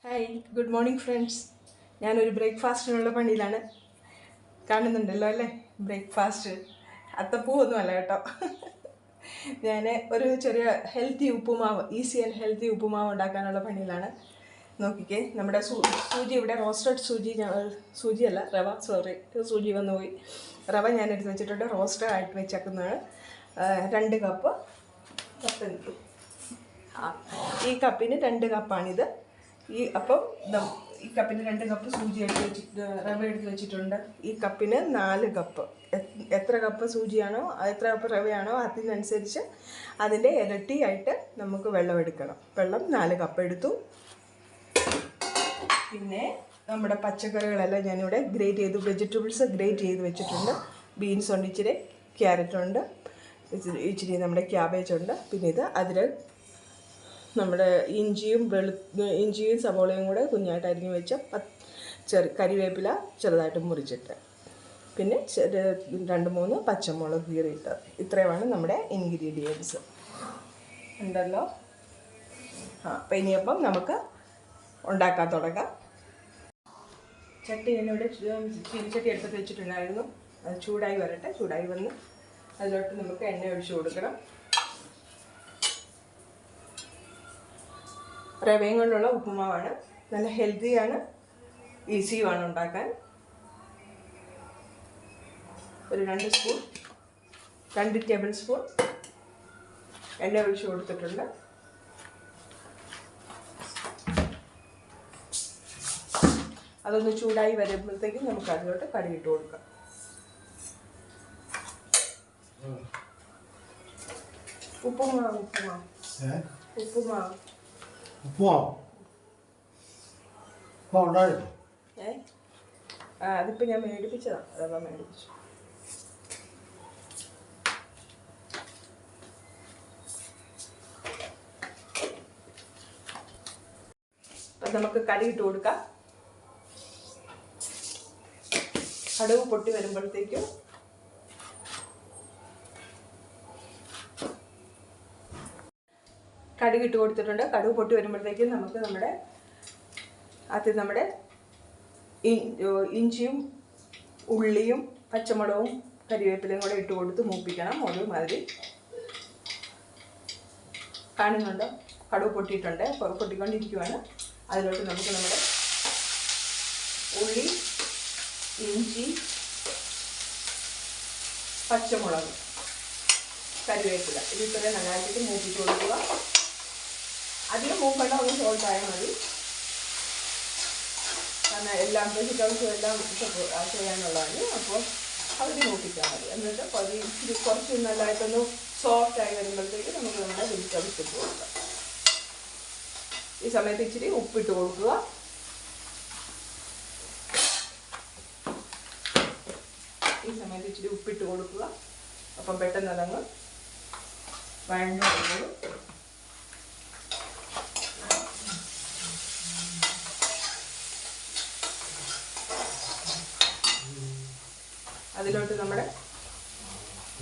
Hi good morning friends. ഞാനൊരു ബ്രേക്ക്ഫാസ്റ്റിനുള്ള പണിയിലാണ്. കാണുന്നുണ്ടല്ലോ അല്ലേ? ബ്രേക്ക്ഫാസ്റ്റ് അത്തപ്പൂവൊന്നുമല്ല കേട്ടോ. ഞാൻ ഒരു ചെറിയ ഹെൽത്തി ഉപ്പുമാവ്, ഈസി ആൻഡ് ഹെൽത്തി ഉപ്പുമാവ് ഉണ്ടാക്കാനുള്ള പണിയിലാണ്. നോക്കിക്കേ, നമ്മുടെ സൂചി ഇവിടെ റോസ്റ്റഡ് സൂചിയല്ല റവ, സൂചി വന്നു പോയി. റവ ഞാൻ എടുത്ത് വെച്ചിട്ടുണ്ട്, റോസ്റ്റഡ് ആയിട്ട് വെച്ചേക്കുന്നതാണ്. 2 കപ്പ്. ഈ കപ്പിന് 2 കപ്പാണിത്. ഈ കപ്പിന് 2 കപ്പ് സൂചി എടുത്ത് വെച്ചിട്ട് റവ എടുത്ത് വെച്ചിട്ടുണ്ട്. ഈ കപ്പിന് 4 കപ്പ്. എത്ര കപ്പ് സൂചിയാണോ, എത്ര കപ്പ് റവയാണോ അതിനനുസരിച്ച് അതിൻ്റെ ഇരട്ടിയായിട്ട് നമുക്ക് വെള്ളം എടുക്കണം. വെള്ളം 4 കപ്പ് എടുത്തു. പിന്നെ നമ്മുടെ പച്ചക്കറികളെല്ലാം ഞാനിവിടെ വെജിറ്റബിൾസ് ഗ്രേറ്റ് ചെയ്ത് വെച്ചിട്ടുണ്ട്. ബീൻസ് ഉണ്ട്, ഇച്ചിരി ക്യാരറ്റ് ഉണ്ട്, ഇച്ചിരി നമ്മുടെ ക്യാബേജ് ഉണ്ട്. പിന്നെ അതിൽ നമ്മുടെ ഇഞ്ചിയും സവോളയും കൂടെ കുഞ്ഞായിട്ട് അരിഞ്ഞ് വെച്ച കരിവേപ്പില ചെറുതായിട്ട് മുറിച്ചിട്ട്, പിന്നെ 2-3 പച്ചമുളക് കീറിയിട്ട്. ഇത്രയുമാണ് നമ്മുടെ ഇൻഗ്രീഡിയൻസ് ഉണ്ടല്ലോ. അപ്പം ഇനിയപ്പം നമുക്ക് ഉണ്ടാക്കാൻ തുടങ്ങാം. ചട്ടി ഞാനിവിടെ ചീനിച്ചട്ടി എടുത്ത് വെച്ചിട്ടുണ്ടായിരുന്നു. അത് ചൂടായി വരട്ടെ. ചൂടായി വന്ന് അതിലോട്ട് നമുക്ക് എണ്ണ ഒഴിച്ച് കൊടുക്കണം. റവയും കൊണ്ടുള്ള ഉപ്പുമാവാണ്. നല്ല ഹെൽത്തിയാണ്, ഈസിയുമാണ് ഉണ്ടാക്കാൻ. ഒരു 2 ടേബിൾ സ്പൂൺ എണ്ണ ഒഴിച്ച് കൊടുത്തിട്ടുണ്ട്. അതൊന്ന് ചൂടായി വരുമ്പോഴത്തേക്കും നമുക്ക് അതിലോട്ട് കടുകിട്ട് കൊടുക്കാം. ഉപ്പുമാവ് അതിപ്പോൾ ഞാൻ മേടിപ്പിച്ചതാണ്. അതൊക്കെ മേടിപ്പിച്ചു. അപ്പം നമുക്ക് കടുകിട്ട് കൊടുക്കാം. കടുക് പൊട്ടി വരുമ്പോഴത്തേക്കും കടുകിട്ട് കൊടുത്തിട്ടുണ്ട്. കടുക് പൊട്ടി വരുമ്പോഴത്തേക്കും നമുക്ക് നമ്മുടെ ഇഞ്ചിയും ഉള്ളിയും പച്ചമുളകും കരിവേപ്പിലയും കൂടെ ഇട്ട് കൊടുത്ത് മൂപ്പിക്കണം. ഒരുമാതിരി കാണുന്നുണ്ടോ? കടുക് പൊട്ടിയിട്ടുണ്ട്, പൊട്ടിക്കൊണ്ടിരിക്കുവാണ്. അതിലോട്ട് നമുക്ക് നമ്മുടെ ഉള്ളി, ഇഞ്ചി, പച്ചമുളക്, കരിവേപ്പില ഇത്രയും നന്നായിട്ട് മൂപ്പിച്ച് കൊടുക്കുക. അധികം മൂക്കണ്ട, ഒന്ന് സോൾട്ടായാൽ മതി. കാരണം എല്ലാം വെജിറ്റബിൾസും എല്ലാം ചെയ്യാനുള്ളതാണ്. അപ്പോൾ പകുതി മൂപ്പിച്ചാൽ മതി. എന്നിട്ട് ഇച്ചിരി കുറച്ച് നല്ലതായിട്ടൊന്ന് സോഫ്റ്റായി വരുമ്പോഴത്തേക്ക് നമുക്ക് നമ്മുടെ വെജിറ്റബിൾസ് ഇട്ട് കൊടുക്കാം. ഈ സമയത്ത് ഇച്ചിരി ഉപ്പിട്ട് കൊടുക്കുക. അപ്പം പെട്ടെന്ന് അതങ്ങ് വഴഞ്ഞു കൊടുക്കും. അതിലോട്ട് നമ്മുടെ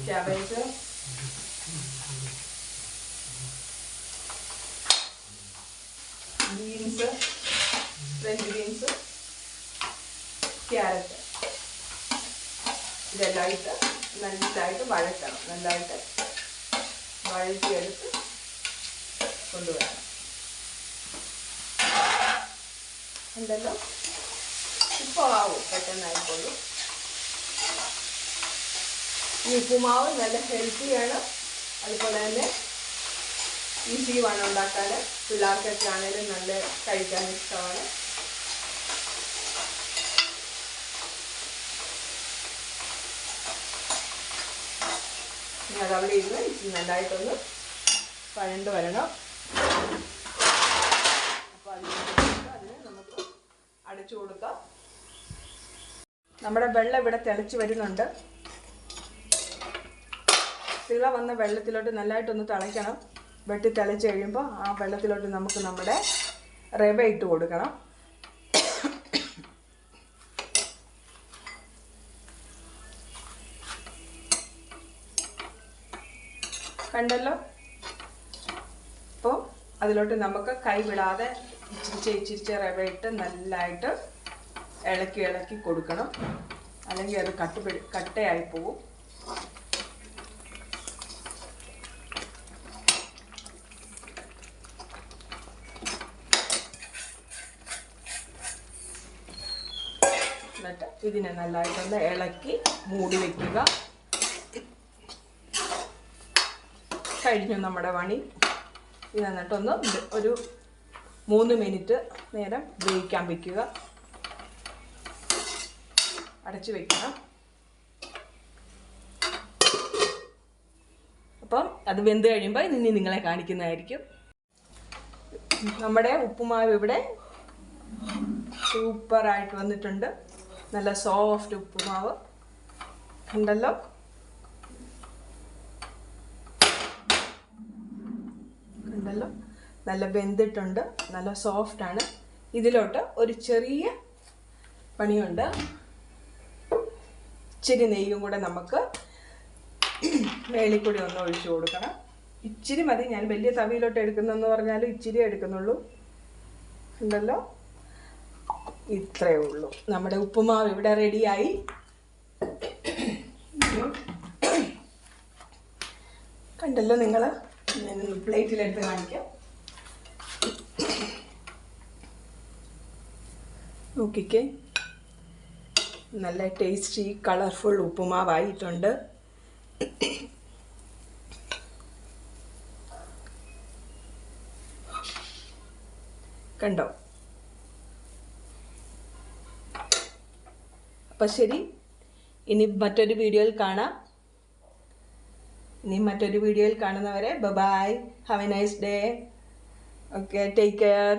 cabbage, beans, French beans, carrot ഇതെല്ലാം ഇട്ട് നല്ലതായിട്ട് വഴറ്റണം. നല്ലതായിട്ട് വഴറ്റിയെടുത്ത് കൊണ്ടുവരണം. ഉണ്ടല്ലോ, ഇപ്പോൾ ആവും, പെട്ടെന്നായിക്കോളും. ഈ ഉപ്പുമാവ് നല്ല ഹെൽത്തിയാണ്, അതുപോലെ തന്നെ ഈസിയുമാണ് ഉണ്ടാക്കാൻ. പിള്ളേർക്കൊക്കെ ആണെങ്കിലും നല്ല കഴിക്കാൻ ഇഷ്ടമാണ്. അതവിടെ ഇരുന്ന് ഇച്ചിരി നല്ലതായിട്ടൊന്ന് വഴണ്ട് വരണം. അപ്പോൾ അതിന് നമുക്ക് അടച്ചു കൊടുക്കാം. നമ്മുടെ വെള്ളം ഇവിടെ തിളച്ച് വരുന്നുണ്ട്. തിള വന്ന വെള്ളത്തിലോട്ട് നല്ലതായിട്ടൊന്ന് തിളയ്ക്കണം. തിളച്ച് കഴിയുമ്പോൾ ആ വെള്ളത്തിലോട്ട് നമുക്ക് നമ്മുടെ റവ ഇട്ട് കൊടുക്കണം. കണ്ടല്ലോ. അപ്പോൾ അതിലോട്ട് നമുക്ക് കൈ വിടാതെ ഇച്ചിരി റവ ഇട്ട് നല്ലതായിട്ട് ഇളക്കി കൊടുക്കണം, അല്ലെങ്കിൽ അത് കട്ടയായി പോകും. എന്നിട്ട് ഇതിനെ നല്ലതായിട്ടൊന്ന് ഇളക്കി മൂടി വയ്ക്കുക. കഴിഞ്ഞു നമ്മുടെ പണി. ഇത് എന്നിട്ടൊന്ന് ഒരു 3 മിനിറ്റ് നേരം വേവിക്കാൻ വയ്ക്കുക. അടച്ചു വയ്ക്കണം. അപ്പം അത് വെന്ത് കഴിയുമ്പോൾ ഇനി നിങ്ങളെ കാണിക്കുന്നതായിരിക്കും. നമ്മുടെ ഉപ്പുമാവ് ഇവിടെ സൂപ്പറായിട്ട് വന്നിട്ടുണ്ട്. നല്ല സോഫ്റ്റ് ഉപ്പുമാവ് ഉണ്ടല്ലോ. നല്ല വെന്തിട്ടുണ്ട്, നല്ല സോഫ്റ്റാണ്. ഇതിലോട്ട് ഒരു ചെറിയ പണിയുണ്ട്. ഇച്ചിരി നെയ്യും കൂടെ നമുക്ക് മേളിൽ കൂടി ഒന്ന് ഒഴിച്ചു കൊടുക്കണം. ഇച്ചിരി മതി. ഞാൻ വലിയ തവിയിലോട്ട് എടുക്കുന്നെന്ന് പറഞ്ഞാലും ഇച്ചിരി എടുക്കുന്നുള്ളൂ. ഉണ്ടല്ലോ, ഇത്രയേ ഉള്ളൂ. നമ്മുടെ ഉപ്പുമാവ് ഇവിടെ റെഡിയായി. കണ്ടല്ലോ നിങ്ങൾ. ഞാനൊന്ന് പ്ലേറ്റിലെടുത്ത് കാണിക്കാം. നോക്കിക്കേ, നല്ല ടേസ്റ്റി കളർഫുൾ ഉപ്പുമാവായിട്ടുണ്ട്. കണ്ടോ? അപ്പം ശരി, ഇനി മറ്റൊരു വീഡിയോയിൽ കാണാം. കാണുന്നവരെ bye. Have a nice day. Okay, take care.